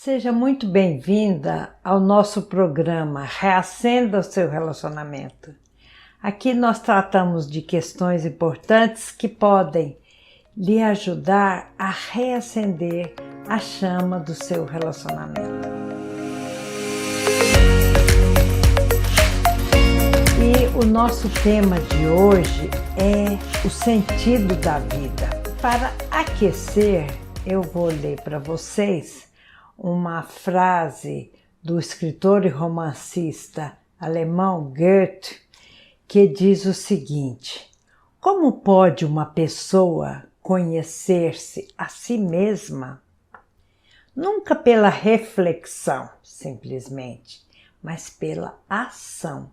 Seja muito bem-vinda ao nosso programa Reacenda o seu relacionamento. Aqui nós tratamos de questões importantes que podem lhe ajudar a reacender a chama do seu relacionamento. E o nosso tema de hoje é o sentido da vida. Para aquecer, eu vou ler para vocês uma frase do escritor e romancista alemão Goethe, que diz o seguinte: como pode uma pessoa conhecer-se a si mesma? Nunca pela reflexão, simplesmente, mas pela ação.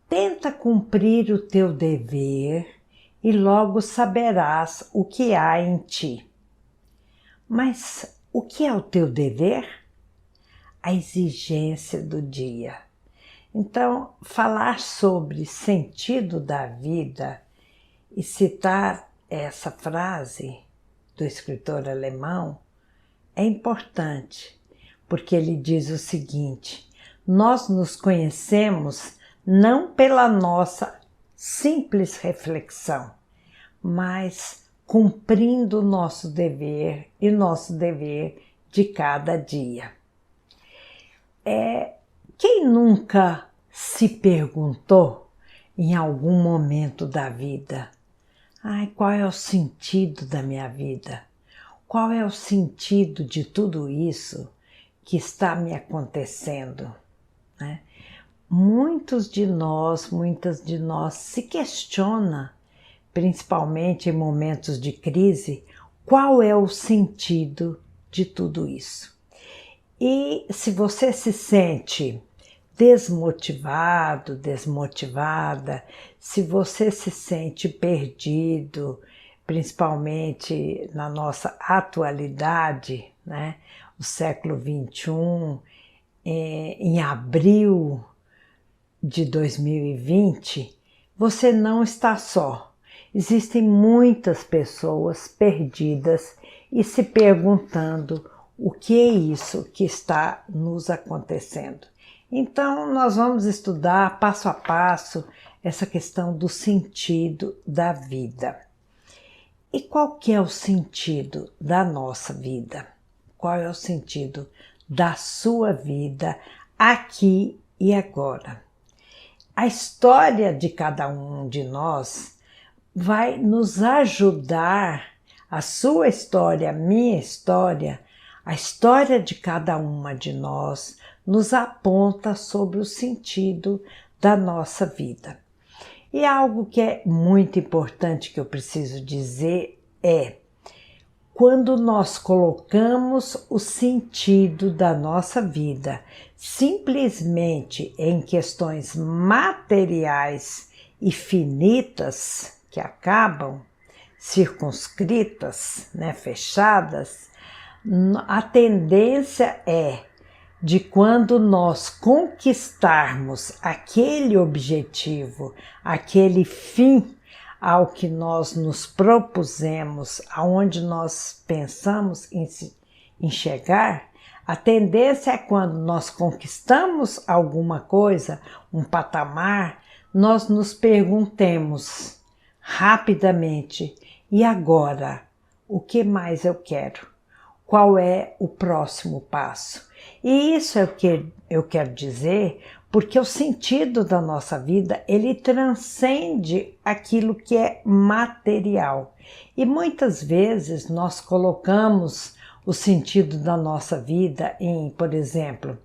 Tenta cumprir o teu dever e logo saberás o que há em ti. Mas o que é o teu dever? A exigência do dia. Então, falar sobre sentido da vida e citar essa frase do escritor alemão é importante, porque ele diz o seguinte: nós nos conhecemos não pela nossa simples reflexão, mas cumprindo o nosso dever e nosso dever de cada dia. Quem nunca se perguntou em algum momento da vida: qual é o sentido da minha vida? Qual é o sentido de tudo isso que está me acontecendo? Né? Muitas de nós se questionam, principalmente em momentos de crise, qual é o sentido de tudo isso. E se você se sente desmotivado, desmotivada, se você se sente perdido, principalmente na nossa atualidade, né? O século XXI, em abril de 2020, você não está só. Existem muitas pessoas perdidas e se perguntando o que é isso que está nos acontecendo. Então, nós vamos estudar passo a passo essa questão do sentido da vida. E qual que é o sentido da nossa vida? Qual é o sentido da sua vida aqui e agora? A história de cada um de nós vai nos ajudar, a sua história, a minha história, a história de cada uma de nós nos aponta sobre o sentido da nossa vida. E algo que é muito importante que eu preciso dizer é: quando nós colocamos o sentido da nossa vida simplesmente em questões materiais e finitas, que acabam circunscritas, né, fechadas, a tendência é de quando nós conquistarmos aquele objetivo, aquele fim ao que nós nos propusemos, aonde nós pensamos em chegar, a tendência é quando nós conquistamos alguma coisa, um patamar, nós nos perguntemos rapidamente: e agora? O que mais eu quero? Qual é o próximo passo? E isso é o que eu quero dizer, porque o sentido da nossa vida, ele transcende aquilo que é material. E muitas vezes nós colocamos o sentido da nossa vida em, por exemplo,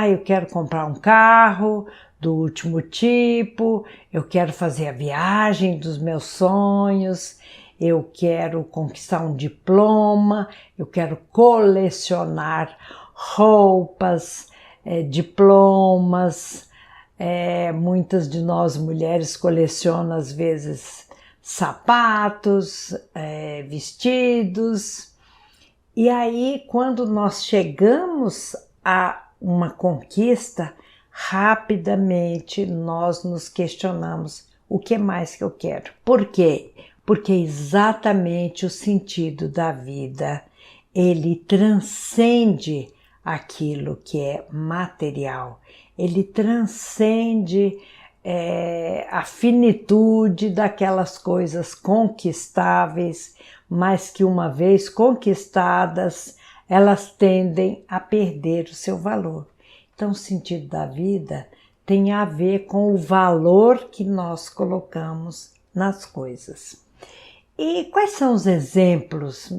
eu quero comprar um carro do último tipo, eu quero fazer a viagem dos meus sonhos, eu quero conquistar um diploma, eu quero colecionar roupas, diplomas. Muitas de nós mulheres colecionam às vezes sapatos, vestidos. E aí, quando nós chegamos a uma conquista, rapidamente nós nos questionamos: o que mais que eu quero? Por quê? Porque exatamente o sentido da vida ele transcende aquilo que é material, ele transcende a finitude daquelas coisas conquistáveis, mas que uma vez conquistadas, elas tendem a perder o seu valor. Então, o sentido da vida tem a ver com o valor que nós colocamos nas coisas. E quais são os exemplos?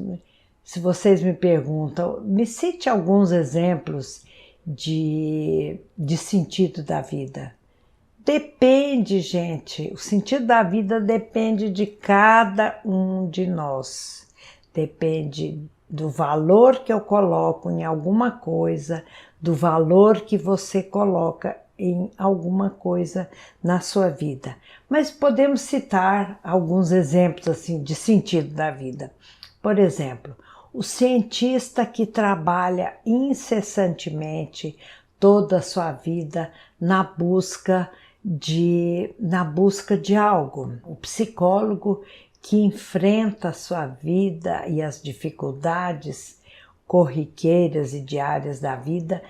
Se vocês me perguntam, me cite alguns exemplos de sentido da vida. Depende, gente, o sentido da vida depende de cada um de nós. Depende do valor que eu coloco em alguma coisa, do valor que você coloca em alguma coisa na sua vida. Mas podemos citar alguns exemplos assim de sentido da vida. Por exemplo, o cientista que trabalha incessantemente toda a sua vida na busca de algo. O psicólogo que enfrenta a sua vida e as dificuldades corriqueiras e diárias da vida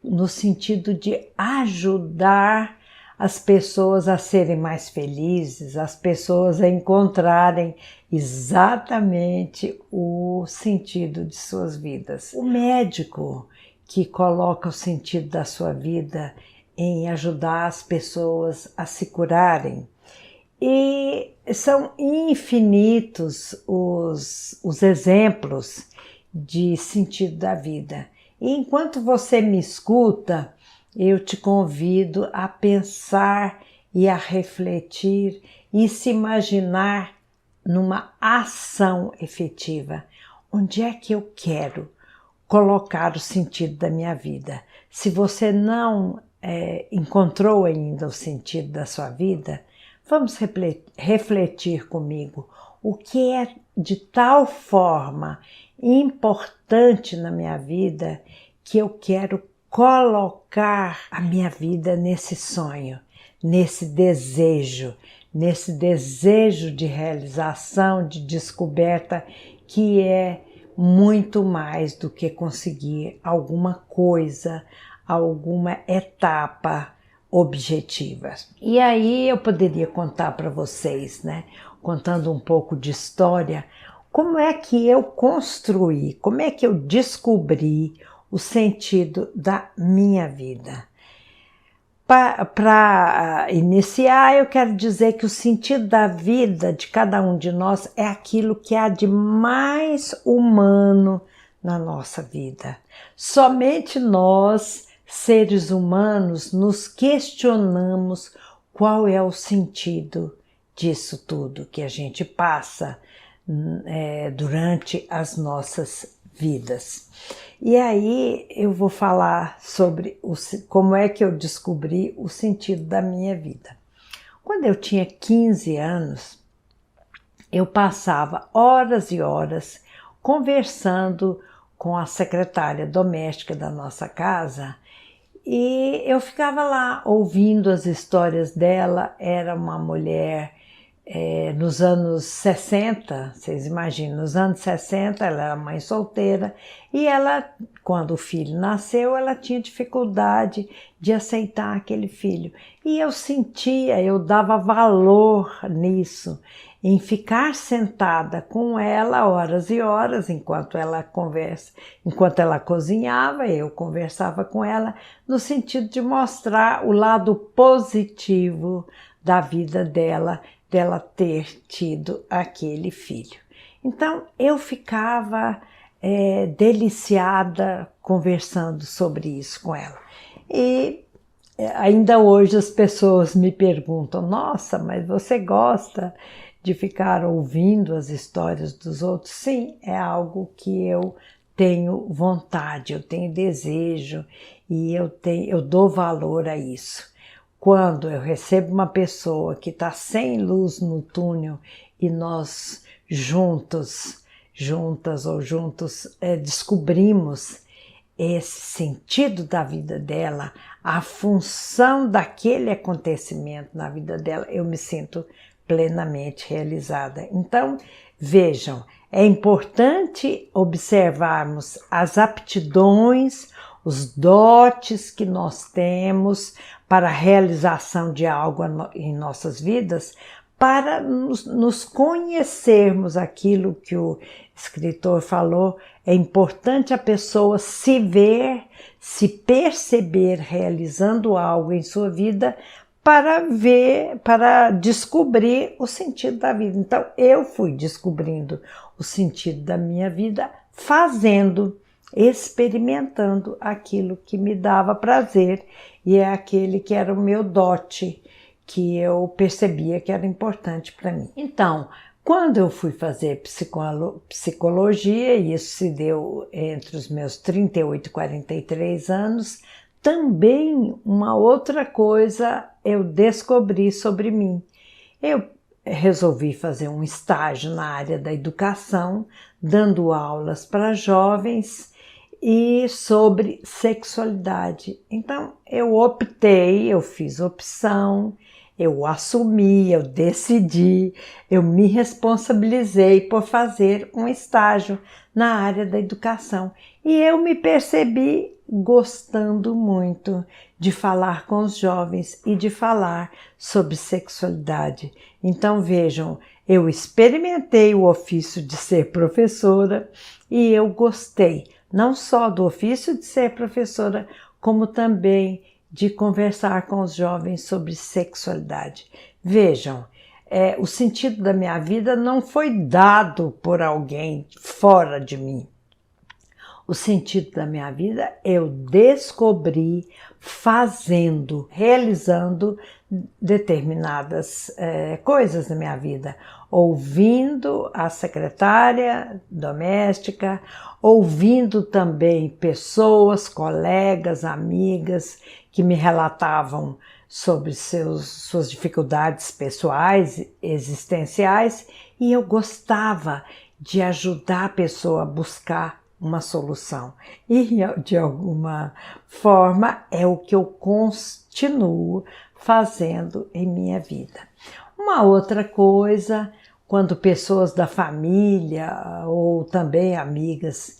no sentido de ajudar as pessoas a serem mais felizes, as pessoas a encontrarem exatamente o sentido de suas vidas. O médico que coloca o sentido da sua vida em ajudar as pessoas a se curarem. E são infinitos os exemplos de sentido da vida. E enquanto você me escuta, eu te convido a pensar e a refletir e se imaginar numa ação efetiva. Onde é que eu quero colocar o sentido da minha vida? Se você não encontrou ainda o sentido da sua vida, vamos refletir comigo o que é de tal forma importante na minha vida que eu quero colocar a minha vida nesse sonho, nesse desejo de realização, de descoberta, que é muito mais do que conseguir alguma coisa, alguma etapa objetiva. E aí eu poderia contar para vocês, né, contando um pouco de história, como é que eu construí, como é que eu descobri o sentido da minha vida. Para iniciar, eu quero dizer que o sentido da vida de cada um de nós é aquilo que há de mais humano na nossa vida. Somente nós, seres humanos, nos questionamos qual é o sentido disso tudo que a gente passa durante as nossas vidas. E aí eu vou falar sobre como é que eu descobri o sentido da minha vida. Quando eu tinha 15 anos, eu passava horas e horas conversando com a secretária doméstica da nossa casa e eu ficava lá ouvindo as histórias dela. Era uma mulher nos anos 60, vocês imaginam, nos anos 60 ela era mãe solteira e ela, quando o filho nasceu, ela tinha dificuldade de aceitar aquele filho. E eu sentia, eu dava valor nisso, em ficar sentada com ela horas e horas, enquanto ela cozinhava, eu conversava com ela, no sentido de mostrar o lado positivo da vida dela ter tido aquele filho. Então eu ficava deliciada conversando sobre isso com ela. E ainda hoje as pessoas me perguntam: nossa, mas você gosta de ficar ouvindo as histórias dos outros? Sim, é algo que eu tenho vontade, eu tenho desejo e eu dou valor a isso. Quando eu recebo uma pessoa que está sem luz no túnel e nós juntas ou juntos descobrimos esse sentido da vida dela, a função daquele acontecimento na vida dela, eu me sinto plenamente realizada. Então, vejam, é importante observarmos as aptidões, os dotes que nós temos para a realização de algo em nossas vidas, para nos conhecermos. Aquilo que o escritor falou, é importante a pessoa se ver, se perceber realizando algo em sua vida para descobrir o sentido da vida. Então, eu fui descobrindo o sentido da minha vida fazendo, experimentando aquilo que me dava prazer, e é aquele que era o meu dote, que eu percebia que era importante para mim. Então, quando eu fui fazer psicologia, e isso se deu entre os meus 38 e 43 anos, também uma outra coisa eu descobri sobre mim. Eu resolvi fazer um estágio na área da educação, dando aulas para jovens e sobre sexualidade. Então eu fiz opção, eu assumi, eu decidi, eu me responsabilizei por fazer um estágio na área da educação. E eu me percebi gostando muito de falar com os jovens e de falar sobre sexualidade. Então vejam, eu experimentei o ofício de ser professora e eu gostei, não só do ofício de ser professora, como também de conversar com os jovens sobre sexualidade. Vejam, o sentido da minha vida não foi dado por alguém fora de mim. O sentido da minha vida eu descobri fazendo, realizando determinadas coisas na minha vida, ouvindo a secretária doméstica, ouvindo também pessoas, colegas, amigas que me relatavam sobre suas dificuldades pessoais, existenciais, e eu gostava de ajudar a pessoa a buscar uma solução. E, de alguma forma, é o que eu continuo fazendo em minha vida. Uma outra coisa, quando pessoas da família ou também amigas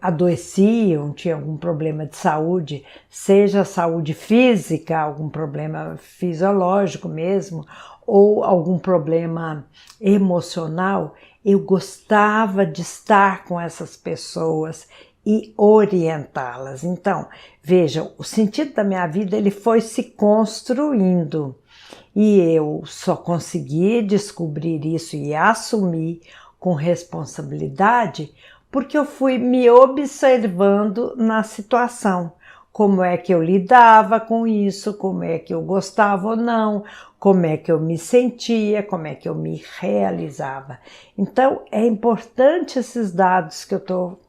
adoeciam, tinham algum problema de saúde, seja saúde física, algum problema fisiológico mesmo, ou algum problema emocional, eu gostava de estar com essas pessoas e orientá-las. Então, vejam, o sentido da minha vida ele foi se construindo e eu só consegui descobrir isso e assumir com responsabilidade porque eu fui me observando na situação. Como é que eu lidava com isso, como é que eu gostava ou não, como é que eu me sentia, como é que eu me realizava. Então, é importante esses dados que eu estou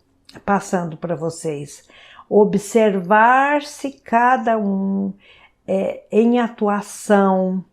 passando para vocês. Observar-se cada um em atuação,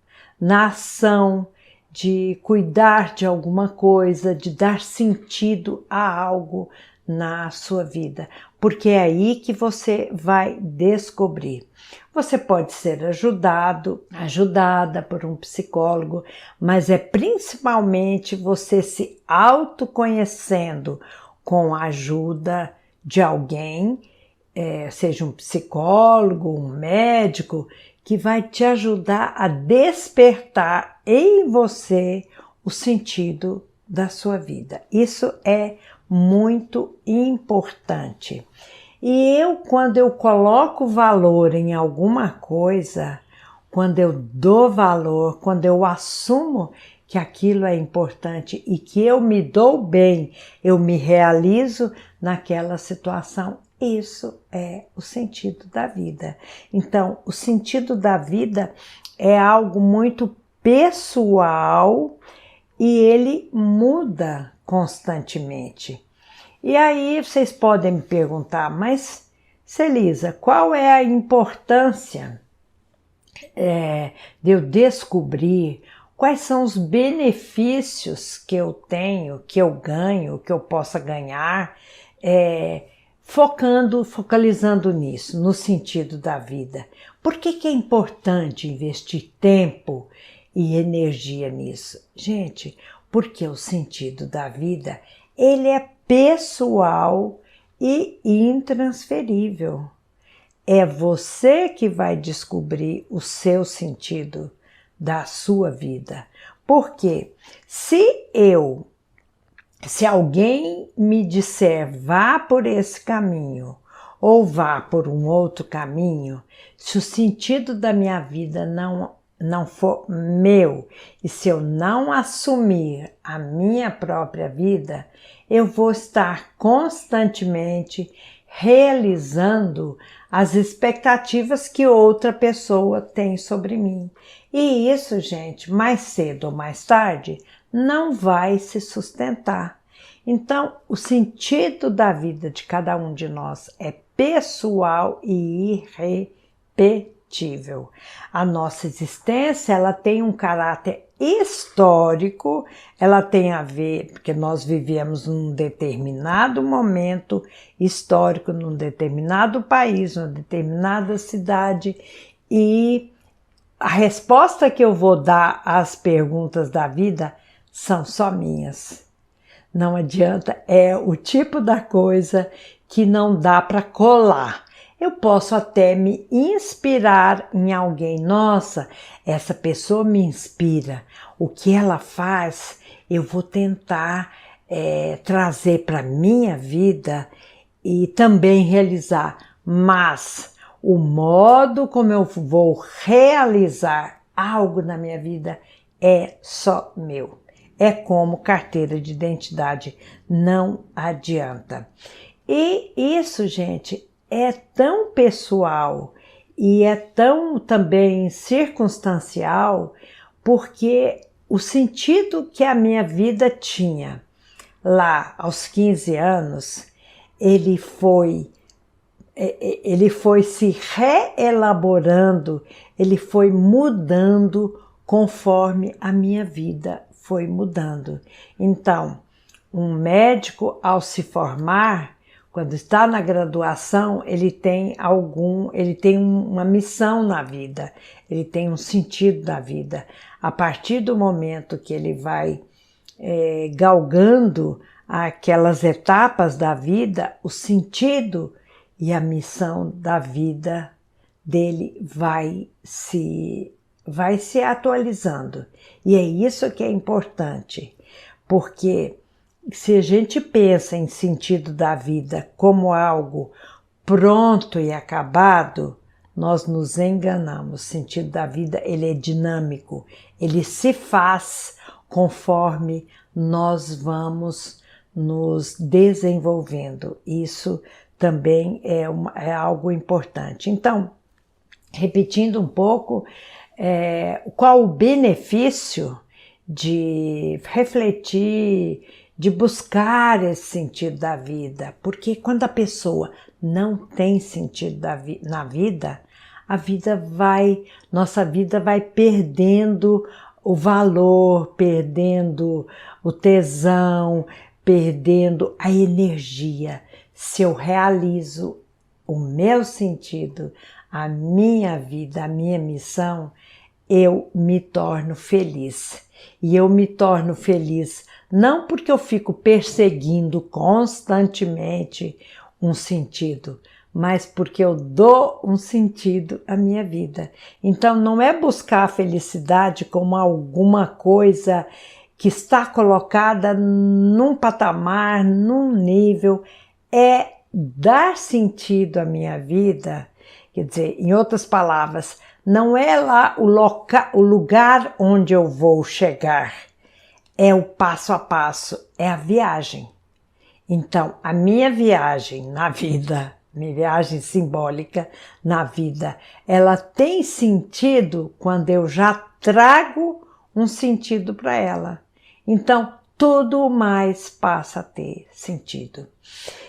na ação, de cuidar de alguma coisa, de dar sentido a algo na sua vida, porque é aí que você vai descobrir. Você pode ser ajudada por um psicólogo, mas é principalmente você se autoconhecendo com a ajuda de alguém, seja um psicólogo, um médico, que vai te ajudar a despertar em você o sentido da sua vida. Isso é muito importante. E quando eu coloco valor em alguma coisa, quando eu dou valor, quando eu assumo que aquilo é importante e que eu me dou bem, eu me realizo naquela situação, isso é o sentido da vida. Então, o sentido da vida é algo muito pessoal e ele muda constantemente. E aí vocês podem me perguntar, mas Celisa, qual é a importância de eu descobrir quais são os benefícios que eu tenho, que eu ganho, que eu possa ganhar, focalizando nisso, no sentido da vida? Por que é importante investir tempo e energia nisso? Gente, Porque o sentido da vida, ele é pessoal e intransferível. É você que vai descobrir o seu sentido da sua vida. Porque se alguém me disser vá por esse caminho ou vá por um outro caminho, se o sentido da minha vida não for meu e se eu não assumir a minha própria vida, eu vou estar constantemente realizando as expectativas que outra pessoa tem sobre mim. E isso, gente, mais cedo ou mais tarde, não vai se sustentar. Então, o sentido da vida de cada um de nós é pessoal e irrepetível. A nossa existência, ela tem um caráter histórico, ela tem a ver, porque nós vivemos num determinado momento histórico, num determinado país, numa determinada cidade, e a resposta que eu vou dar às perguntas da vida são só minhas. Não adianta, é o tipo da coisa que não dá para colar. Eu posso até me inspirar em alguém. Nossa, essa pessoa me inspira. O que ela faz, eu vou tentar trazer para a minha vida e também realizar. Mas o modo como eu vou realizar algo na minha vida é só meu. É como carteira de identidade, não adianta. E isso, gente, é tão pessoal e é tão também circunstancial, porque o sentido que a minha vida tinha lá aos 15 anos, ele foi se reelaborando, ele foi mudando conforme a minha vida foi mudando. Então, um médico, ao se formar, quando está na graduação, ele tem uma missão na vida, ele tem um sentido na vida. A partir do momento que ele vai galgando aquelas etapas da vida, o sentido e a missão da vida dele vai se atualizando. E é isso que é importante, porque se a gente pensa em sentido da vida como algo pronto e acabado, nós nos enganamos. O sentido da vida, ele é dinâmico, ele se faz conforme nós vamos nos desenvolvendo. Isso também é algo importante. Então, repetindo um pouco, qual o benefício de refletir, de buscar esse sentido da vida? Porque quando a pessoa não tem sentido na vida, nossa vida vai perdendo o valor, perdendo o tesão, perdendo a energia. Se eu realizo o meu sentido, a minha vida, a minha missão, eu me torno feliz. E eu me torno feliz não porque eu fico perseguindo constantemente um sentido, mas porque eu dou um sentido à minha vida. Então não é buscar a felicidade como alguma coisa que está colocada num patamar, num nível, é dar sentido à minha vida. Quer dizer, em outras palavras, não é lá o lugar onde eu vou chegar, é o passo a passo, é a viagem. Então, a minha viagem na vida, minha viagem simbólica na vida, ela tem sentido quando eu já trago um sentido para ela. Então, tudo mais passa a ter sentido.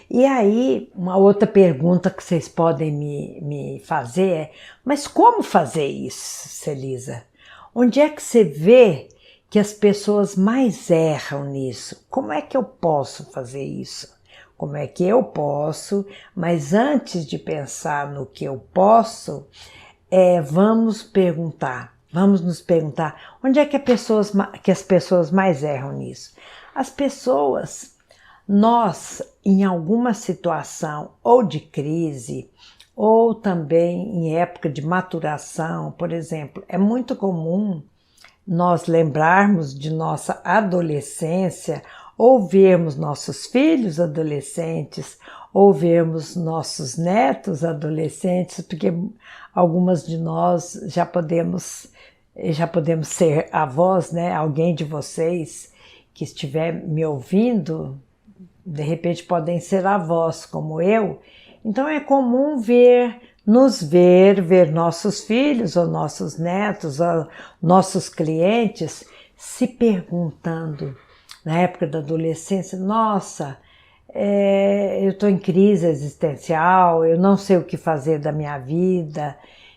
E aí, uma outra pergunta que vocês podem me fazer é: mas como fazer isso, Celisa? Onde é que você vê que as pessoas mais erram nisso? Como é que eu posso fazer isso? Como é que eu posso? Mas antes de pensar no que eu posso, vamos perguntar: Vamos nos perguntar, onde é que as pessoas mais erram nisso? As pessoas, nós, em alguma situação ou de crise, ou também em época de maturação, por exemplo, é muito comum nós lembrarmos de nossa adolescência, ou vermos nossos filhos adolescentes, ou vermos nossos netos adolescentes, porque algumas de nós já podemos ser avós, né? Alguém de vocês que estiver me ouvindo, de repente podem ser avós como eu. Então é comum ver nossos filhos ou nossos netos, ou nossos clientes se perguntando na época da adolescência, nossa, eu estou em crise existencial, eu não sei o que fazer da minha vida.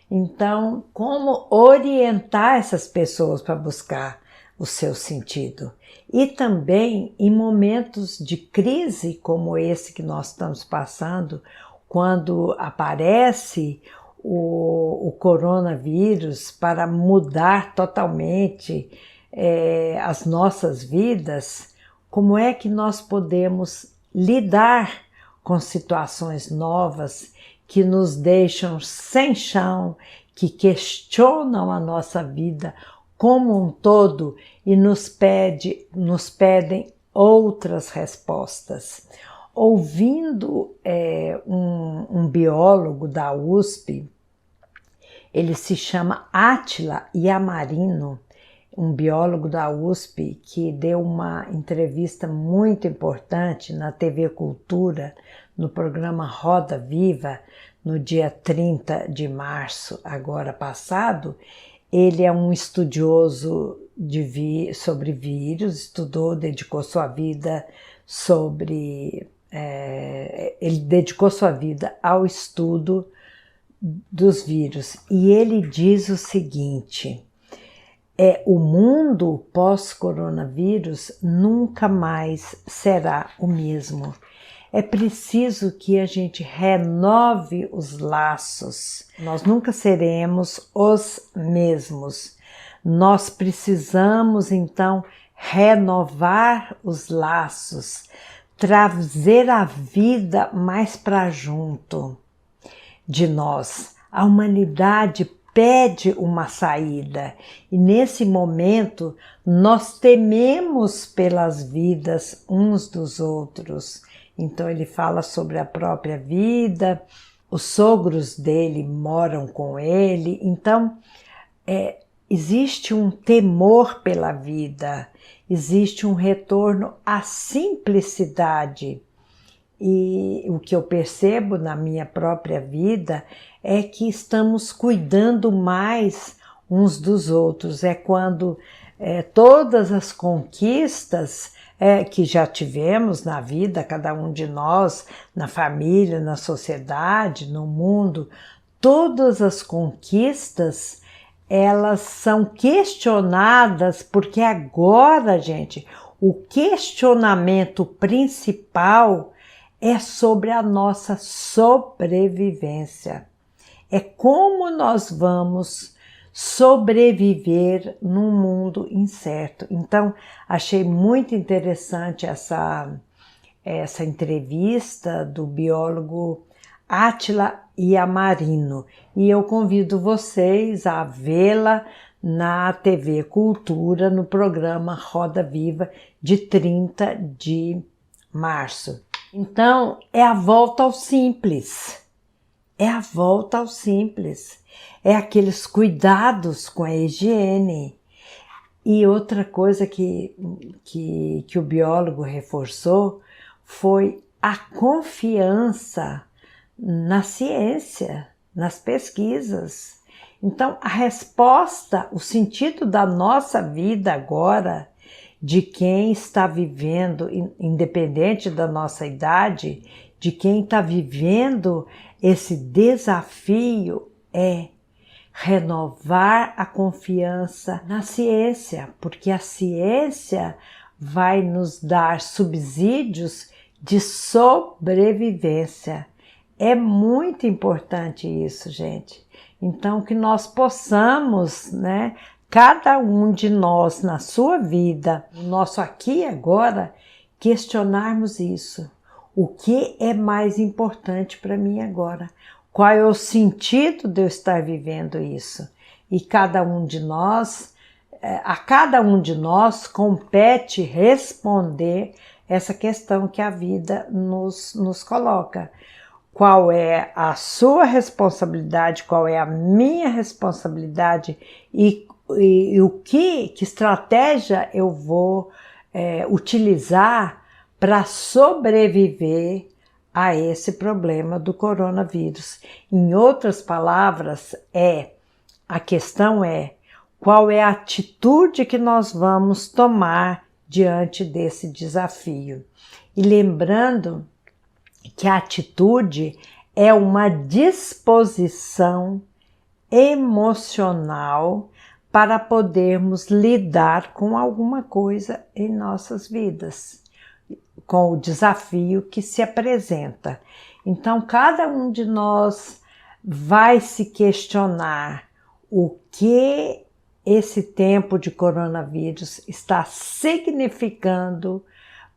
Então, como orientar essas pessoas para buscar o seu sentido? E também em momentos de crise como esse que nós estamos passando, quando aparece o coronavírus para mudar totalmente as nossas vidas, como é que nós podemos lidar com situações novas que nos deixam sem chão, que questionam a nossa vida como um todo e nos pedem outras respostas. Ouvindo um biólogo da USP, ele se chama Átila Yamarino, um biólogo da USP que deu uma entrevista muito importante na TV Cultura, no programa Roda Viva, no dia 30 de março, agora passado. Ele é um estudioso sobre vírus, dedicou sua vida ele dedicou sua vida ao estudo dos vírus. E ele diz o seguinte: o mundo pós-coronavírus nunca mais será o mesmo. É preciso que a gente renove os laços. Nós nunca seremos os mesmos. Nós precisamos, então, renovar os laços, trazer a vida mais para junto de nós. A humanidade pede uma saída e nesse momento nós tememos pelas vidas uns dos outros. Então ele fala sobre a própria vida, os sogros dele moram com ele, então existe um temor pela vida, existe um retorno à simplicidade. E o que eu percebo na minha própria vida é que estamos cuidando mais uns dos outros. É quando todas as conquistas que já tivemos na vida, cada um de nós, na família, na sociedade, no mundo, todas as conquistas, elas são questionadas, porque agora, gente, o questionamento principal é sobre a nossa sobrevivência. É como nós vamos sobreviver num mundo incerto. Então, achei muito interessante essa entrevista do biólogo Átila Yamarino. E eu convido vocês a vê-la na TV Cultura, no programa Roda Viva, de 30 de março. Então, é a volta ao simples. É a volta ao simples. É aqueles cuidados com a higiene. E outra coisa que o biólogo reforçou foi a confiança na ciência, nas pesquisas. Então, a resposta, o sentido da nossa vida agora, de quem está vivendo, independente da nossa idade, de quem está vivendo esse desafio, é renovar a confiança na ciência, porque a ciência vai nos dar subsídios de sobrevivência. É muito importante isso, gente, Então, que nós possamos, né, cada um de nós na sua vida, no nosso aqui e agora, questionarmos isso. O que é mais importante para mim agora? Qual é o sentido de eu estar vivendo isso? E cada um de nós, a cada um de nós compete responder essa questão que a vida nos coloca. Qual é a sua responsabilidade, qual é a minha responsabilidade e o que estratégia eu vou utilizar para sobreviver a esse problema do coronavírus. Em outras palavras, a questão é qual é a atitude que nós vamos tomar diante desse desafio. E lembrando que a atitude é uma disposição emocional para podermos lidar com alguma coisa em nossas vidas, com o desafio que se apresenta. Então, cada um de nós vai se questionar o que esse tempo de coronavírus está significando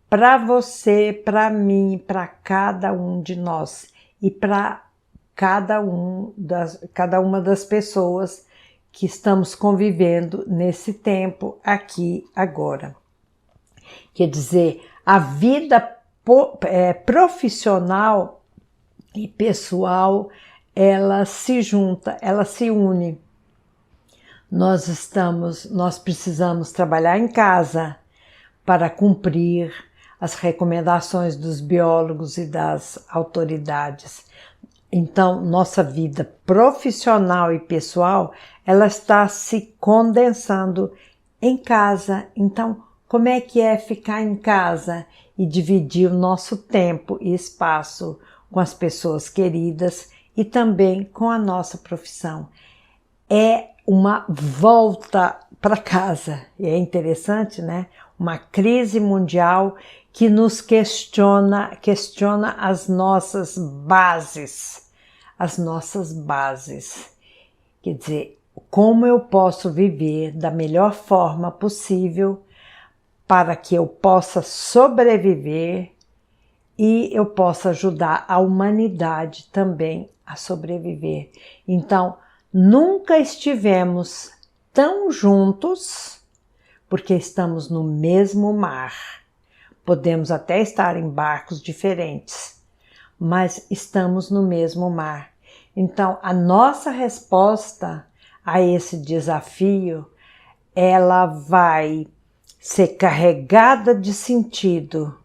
para você, para mim, para cada um de nós e para cada uma das pessoas que estamos convivendo nesse tempo aqui agora. Quer dizer, a vida profissional e pessoal, ela se junta, ela se une. Nós precisamos trabalhar em casa para cumprir as recomendações dos biólogos e das autoridades. Então, nossa vida profissional e pessoal, ela está se condensando em casa. Então, como é que é ficar em casa e dividir o nosso tempo e espaço com as pessoas queridas e também com a nossa profissão? É uma volta para casa. E é interessante, né? Uma crise mundial que nos questiona as nossas bases. Quer dizer, como eu posso viver da melhor forma possível para que eu possa sobreviver e eu possa ajudar a humanidade também a sobreviver. Então, nunca estivemos tão juntos porque estamos no mesmo mar. Podemos até estar em barcos diferentes, mas estamos no mesmo mar. Então, a nossa resposta a esse desafio, ela vai ser carregada de sentido.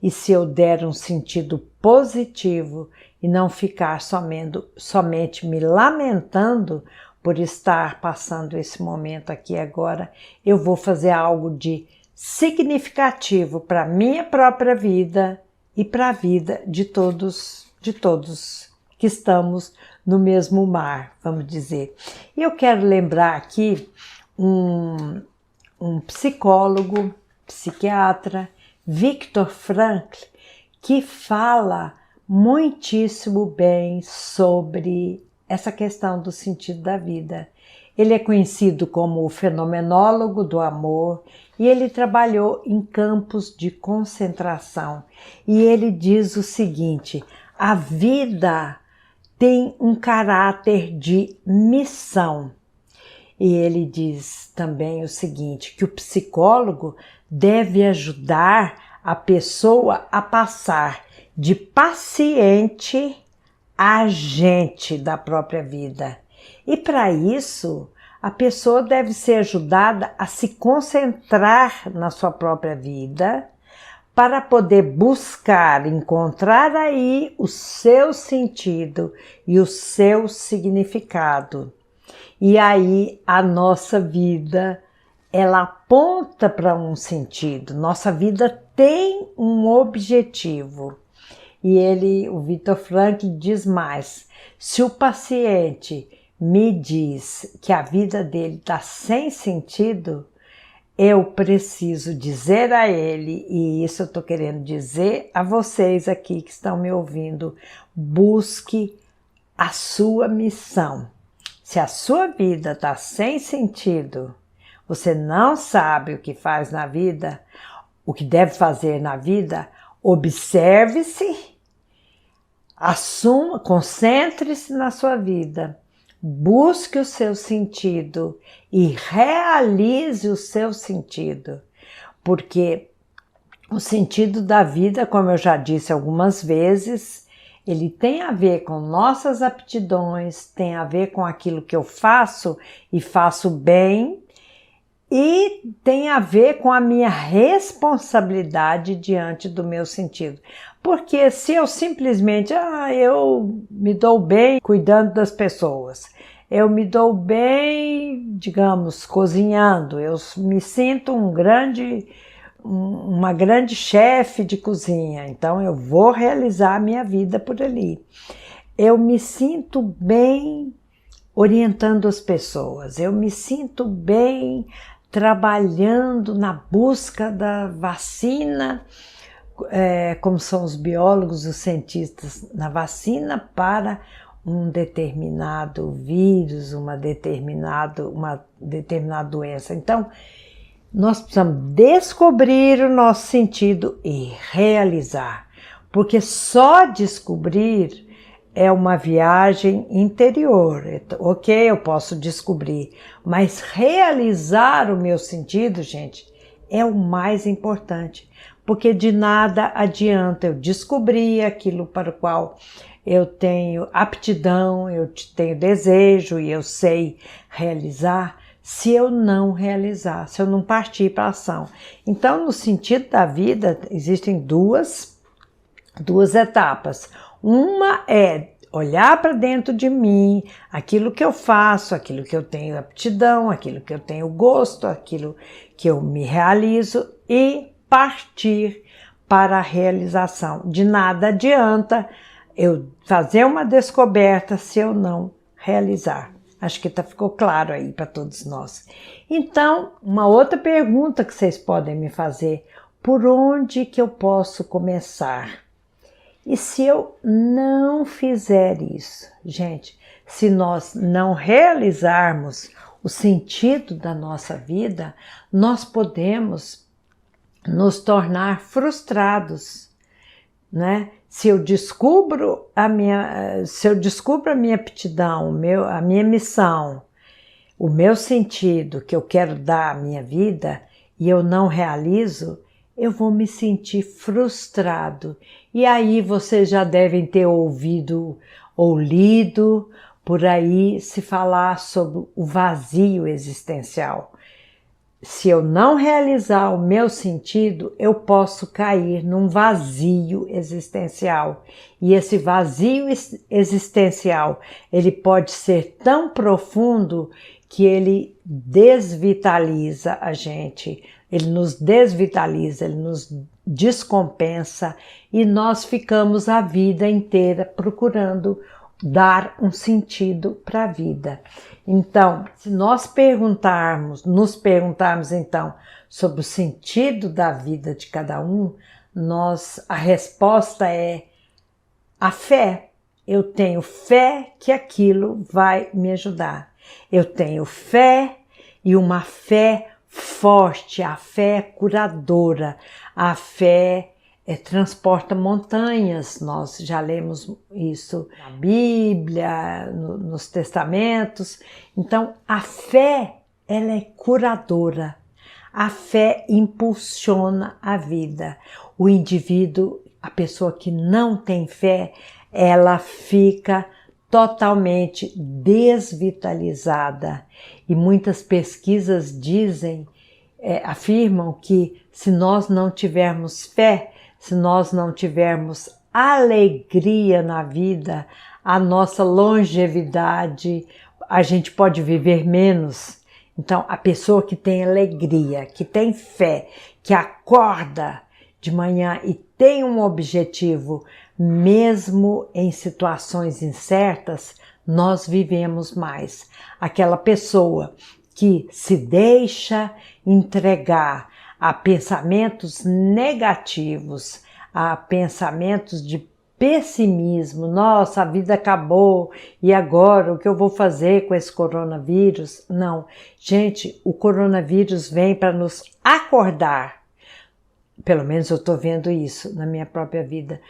E se eu der um sentido positivo e não ficar somente me lamentando por estar passando esse momento aqui agora, eu vou fazer algo de significativo para a minha própria vida e para a vida de todos que estamos no mesmo mar, vamos dizer. E eu quero lembrar aqui um psicólogo, psiquiatra, Viktor Frankl, que fala muitíssimo bem sobre essa questão do sentido da vida. Ele é conhecido como o fenomenólogo do amor e ele trabalhou em campos de concentração. E ele diz o seguinte: a vida tem um caráter de missão. E ele diz também o seguinte, que o psicólogo deve ajudar a pessoa a passar de paciente a agente da própria vida. E para isso, a pessoa deve ser ajudada a se concentrar na sua própria vida para poder buscar, encontrar aí o seu sentido e o seu significado. E aí a nossa vida, ela aponta para um sentido, nossa vida tem um objetivo. E o Viktor Frankl diz mais, se o paciente me diz que a vida dele está sem sentido, eu preciso dizer a ele, e isso eu estou querendo dizer a vocês aqui que estão me ouvindo, busque a sua missão. Se a sua vida está sem sentido, você não sabe o que faz na vida, o que deve fazer na vida, observe-se, assuma, concentre-se na sua vida, busque o seu sentido e realize o seu sentido, porque o sentido da vida, como eu já disse algumas vezes, ele tem a ver com nossas aptidões, tem a ver com aquilo que eu faço e faço bem, e tem a ver com a minha responsabilidade diante do meu sentido. Porque se eu simplesmente, eu me dou bem cuidando das pessoas, eu me dou bem, digamos, cozinhando, eu me sinto uma grande chefe de cozinha, então eu vou realizar a minha vida por ali. Eu me sinto bem orientando as pessoas, eu me sinto bem trabalhando na busca da vacina, como são os biólogos, os cientistas, na vacina para um determinado vírus, uma determinada doença. Então, nós precisamos descobrir o nosso sentido e realizar, porque só descobrir é uma viagem interior. Ok, eu posso descobrir, mas realizar o meu sentido, gente, é o mais importante, porque de nada adianta eu descobrir aquilo para o qual eu tenho aptidão, eu tenho desejo e eu sei realizar, se eu não realizar, se eu não partir para a ação. Então, no sentido da vida, existem duas etapas. Uma é olhar para dentro de mim, aquilo que eu faço, aquilo que eu tenho aptidão, aquilo que eu tenho gosto, aquilo que eu me realizo e partir para a realização. De nada adianta eu fazer uma descoberta se eu não realizar. Acho que ficou claro aí para todos nós. Então, uma outra pergunta que vocês podem me fazer: por onde que eu posso começar? E se eu não fizer isso? Gente, se nós não realizarmos o sentido da nossa vida, nós podemos nos tornar frustrados, né? Se eu descubro a minha aptidão, a minha missão, o meu sentido que eu quero dar à minha vida e eu não realizo, eu vou me sentir frustrado. E aí vocês já devem ter ouvido ou lido por aí se falar sobre o vazio existencial. Se eu não realizar o meu sentido, eu posso cair num vazio existencial. E esse vazio existencial, ele pode ser tão profundo que ele desvitaliza a gente. Ele nos desvitaliza, ele nos descompensa e nós ficamos a vida inteira procurando dar um sentido para a vida. Então, se nós nos perguntarmos então sobre o sentido da vida de cada um, a resposta é a fé. Eu tenho fé que aquilo vai me ajudar. Eu tenho fé e uma fé forte, a fé curadora, a fé transporta montanhas. Nós já lemos isso na Bíblia, nos testamentos. Então, a fé, ela é curadora. A fé impulsiona a vida. O indivíduo, a pessoa que não tem fé, ela fica totalmente desvitalizada. E muitas pesquisas afirmam que se nós não tivermos fé, se nós não tivermos alegria na vida, a nossa longevidade, a gente pode viver menos. Então, a pessoa que tem alegria, que tem fé, que acorda de manhã e tem um objetivo, mesmo em situações incertas, nós vivemos mais. Aquela pessoa que se deixa entregar a pensamentos negativos, a pensamentos de pessimismo, nossa, a vida acabou e agora o que eu vou fazer com esse coronavírus? Não, gente, o coronavírus vem para nos acordar. Pelo menos eu estou vendo isso na minha própria vida.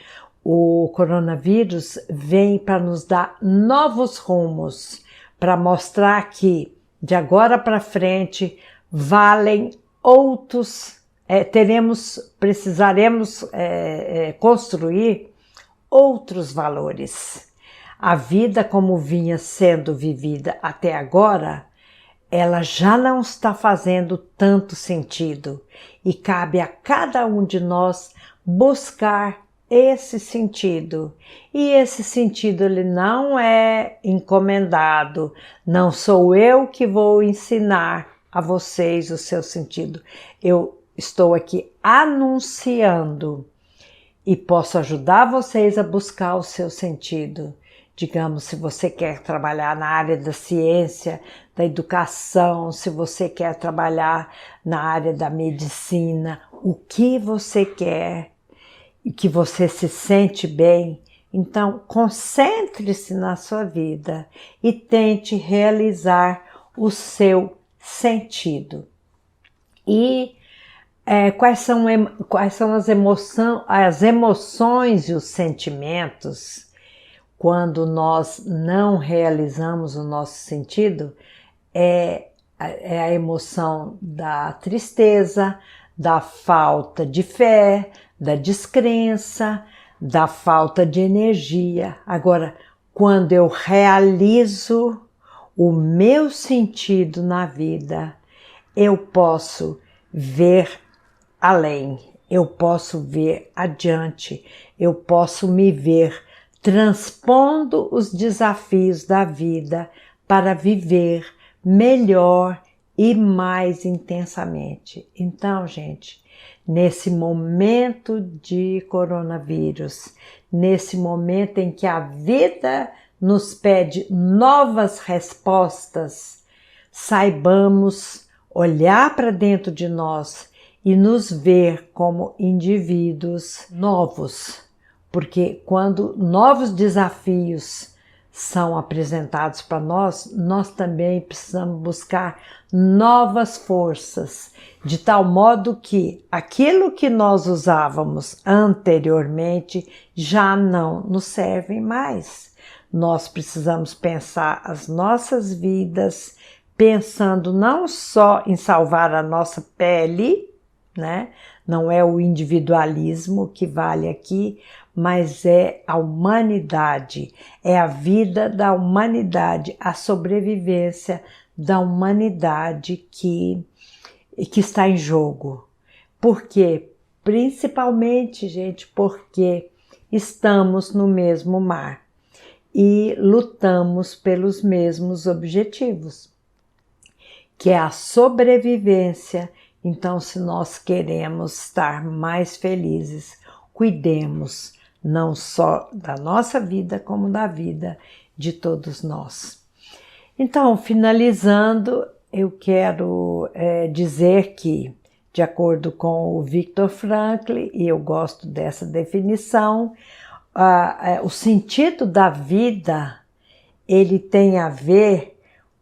O coronavírus vem para nos dar novos rumos, para mostrar que de agora para frente valem outros, precisaremos construir outros valores. A vida como vinha sendo vivida até agora, ela já não está fazendo tanto sentido e cabe a cada um de nós buscar esse sentido. E esse sentido ele não é encomendado, não sou eu que vou ensinar a vocês o seu sentido. Eu estou aqui anunciando e posso ajudar vocês a buscar o seu sentido. Digamos, se você quer trabalhar na área da ciência, da educação, se você quer trabalhar na área da medicina, o que você quer e que você se sente bem, então concentre-se na sua vida e tente realizar o seu sentido. E quais são as emoções e os sentimentos quando nós não realizamos o nosso sentido? É a emoção da tristeza, da falta de fé, da descrença, da falta de energia. Agora, quando eu realizo o meu sentido na vida, eu posso ver além, eu posso ver adiante, eu posso me ver transpondo os desafios da vida para viver melhor e mais intensamente. Então, gente, nesse momento de coronavírus, nesse momento em que a vida nos pede novas respostas, saibamos olhar para dentro de nós e nos ver como indivíduos novos, porque quando novos desafios são apresentados para nós, nós também precisamos buscar novas forças, de tal modo que aquilo que nós usávamos anteriormente já não nos serve mais. Nós precisamos pensar as nossas vidas, pensando não só em salvar a nossa pele, né? Não é o individualismo que vale aqui, mas é a humanidade, é a vida da humanidade, a sobrevivência da humanidade que está em jogo. Por quê? Principalmente, gente, porque estamos no mesmo mar e lutamos pelos mesmos objetivos, que é a sobrevivência. Então, se nós queremos estar mais felizes, cuidemos não só da nossa vida, como da vida de todos nós. Então, finalizando, eu quero dizer que, de acordo com o Viktor Frankl, e eu gosto dessa definição, o sentido da vida, ele tem a ver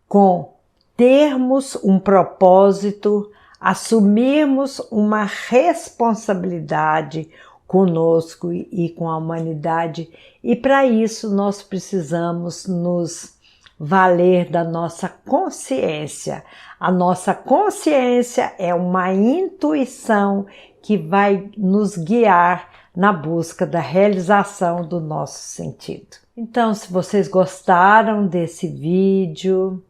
com termos um propósito, assumirmos uma responsabilidade conosco e com a humanidade, e para isso nós precisamos nos valer da nossa consciência. A nossa consciência é uma intuição que vai nos guiar na busca da realização do nosso sentido. Então, se vocês gostaram desse vídeo,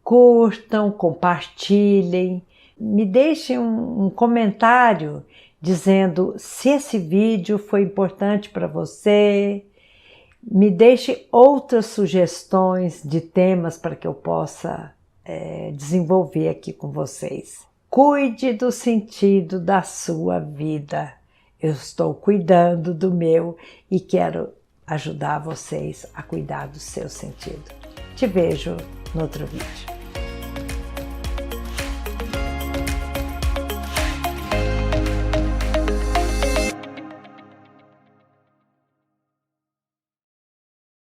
curtam, compartilhem, me deixem um comentário dizendo se esse vídeo foi importante para você. Me deixe outras sugestões de temas para que eu possa desenvolver aqui com vocês. Cuide do sentido da sua vida. Eu estou cuidando do meu e quero ajudar vocês a cuidar do seu sentido. Te vejo no outro vídeo.